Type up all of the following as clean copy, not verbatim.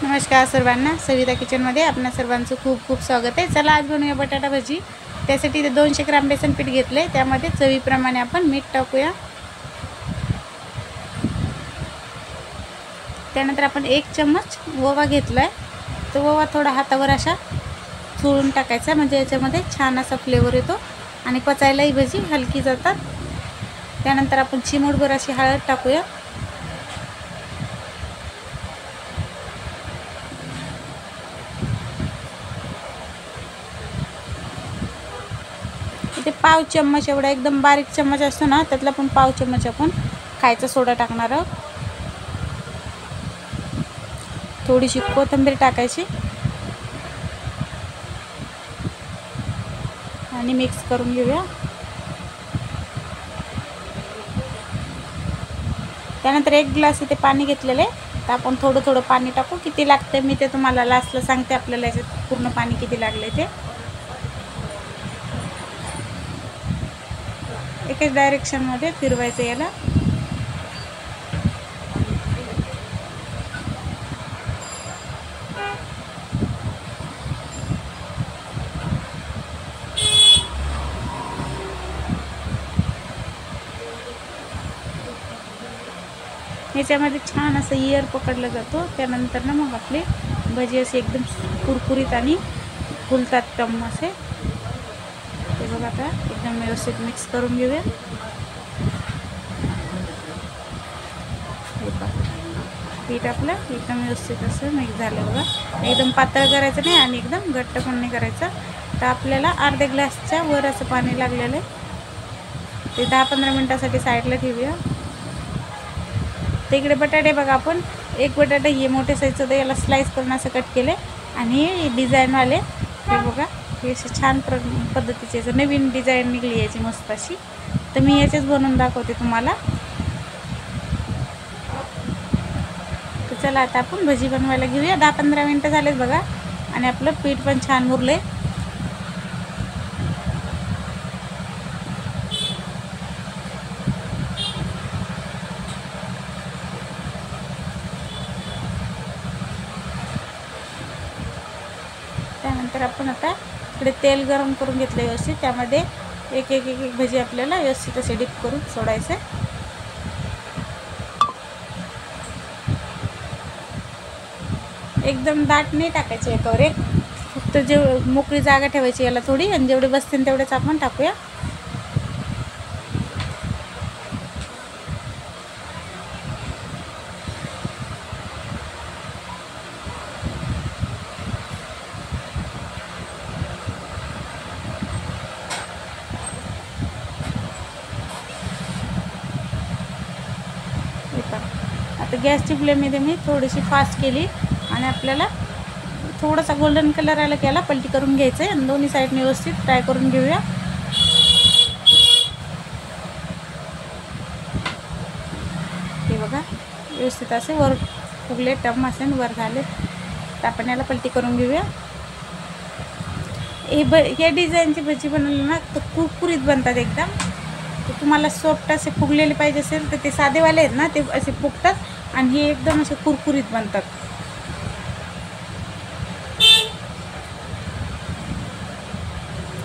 नमस्कार सर्वांना, सविता किचनमध्ये आपणा सर्वांचं खूप खूप स्वागत आहे। चला आज बनवूया बटाटा भजी। त्यासाठी 200 ग्राम बेसन पीठ घेतले, त्यामध्ये चवीप्रमाणे आपण मीठ टाकूया। त्यानंतर आपण 1 चम्मच ओवा घेतलाय, तो ओवा थोडा हातावर असा चुरून टाकायचा, म्हणजे याच्यामध्ये छान असा फ्लेवर येतो आणि पचायलाही भजी हलकी जातात। त्यानंतर आपण चिमूटभर अशी हळद टाकूया। इथे पाव चम्मच एवढा एकदम बारीक चम्मच असतो ना, त्यातला पण पाव चम्मच आपण खायचा सोडा टाकणार आहोत। थोडीशी कोथिंबीर टाकायची आणि मिक्स करून घेऊया। त्यानंतर 1 ग्लास इथे पाणी घेतलेले, तर आपण थोडं थोडं पाणी टाकू। किती लागते मी ते तुम्हाला लास्टला सांगते, आपल्याला याच्यात पूर्ण पाणी किती लागले ते। एकाच डायरेक्शन मध्ये फिरवायचं याला। याच्यामध्ये छान असं ईयर पकडला जातो। त्यानंतर ना मग आपले भजी असे एकदम कुरकुरीत आणि फुलतात टम्म असे। ते बघा, आता एकदम व्यवस्थित मिक्स करून घेऊया। पीठ आपलं एकदम व्यवस्थित असं मिक्स झालं बघा। एकदम पातळ करायचं नाही आणि एकदम घट्ट पण नाही करायचं। तर आपल्याला अर्ध्या ग्लासच्या वर असं पाणी लागलेलं आहे, ते 10-15 मिनिटासाठी साईडला ठेवूया। तर इकडे बटाटे बघा, आपण 1 बटाटा हे मोठे साईजचं, तर याला स्लाइस करून असं कट केले। आणि हे डिझाईनवाले हे बघा, हे असे छान पद्धतीचे नवीन डिझाईन निघली याची मस्त अशी। तर मी याचेच बनवून दाखवते तुम्हाला। तर चला आता आपण भजी बनवायला घेऊया। 10-15 मिनिटं झालेत बघा, आणि आपलं पीठ पण छान मुरले। त्यानंतर आपण आता इकडे तेल गरम करून घेतलं व्यवस्थित, त्यामध्ये एक भजी आपल्याला व्यवस्थित असे डिप करून सोडायचं। एकदम दाट नाही टाकायचे, एकावर एक, फक्त जे मोकळी जागा ठेवायची याला थोडी, आणि जेवढे बसतील तेवढेच आपण टाकूया। आता गॅसची फ्लेम इथे मी थोडीशी फास्ट केली, आणि आपल्याला थोडासा गोल्डन कलर आला की याला पलटी करून घ्यायचं आहे, आणि दोन्ही साईडने व्यवस्थित फ्राय करून घेऊया। हे बघा, व्यवस्थित असे वर फुगले, टम असे वर झाले, तर आपण याला पलटी करून घेऊया। हे डिझाईनची भजी बनवली ना, तर कुरकुरीत बनतात एकदम। तर तुम्हाला सॉफ्ट असे फुगलेले पाहिजे असेल तर ते साधेवाले आहेत ना, ते असे फुगतात, आणि हे एकदम असे कुरकुरीत बनतात।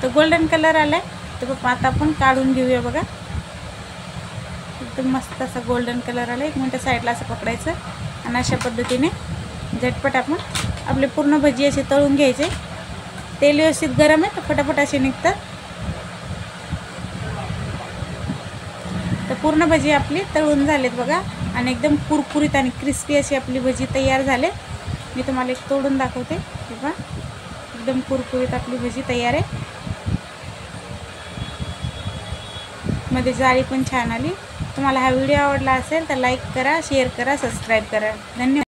तर गोल्डन कलर आलाय, तर आता आपण काढून घेऊया बघा। एकदम मस्त असा गोल्डन कलर आला। 1 मिनिट साईडला असं पकडायचं, आणि अशा पद्धतीने झटपट आपण आपले पूर्ण भजी असे तळून घ्यायचे। तेल व्यवस्थित गरम आहे, तर फटाफट असे निघतात। तर पूर्ण भजी आपली तळून झालेत बघा, आणि एकदम कुरकुरीत आणि क्रिस्पी अशी आपली भजी तयार झाले। मी तुम्हाला एक तोडून दाखवते बघा, एकदम कुरकुरीत आपली भजी तयार आहे। मध्ये जाळी पण छान आली। तुम्हाला हा व्हिडिओ आवडला असेल तर लाईक करा, शेअर करा, सबस्क्राईब करा। धन्यवाद।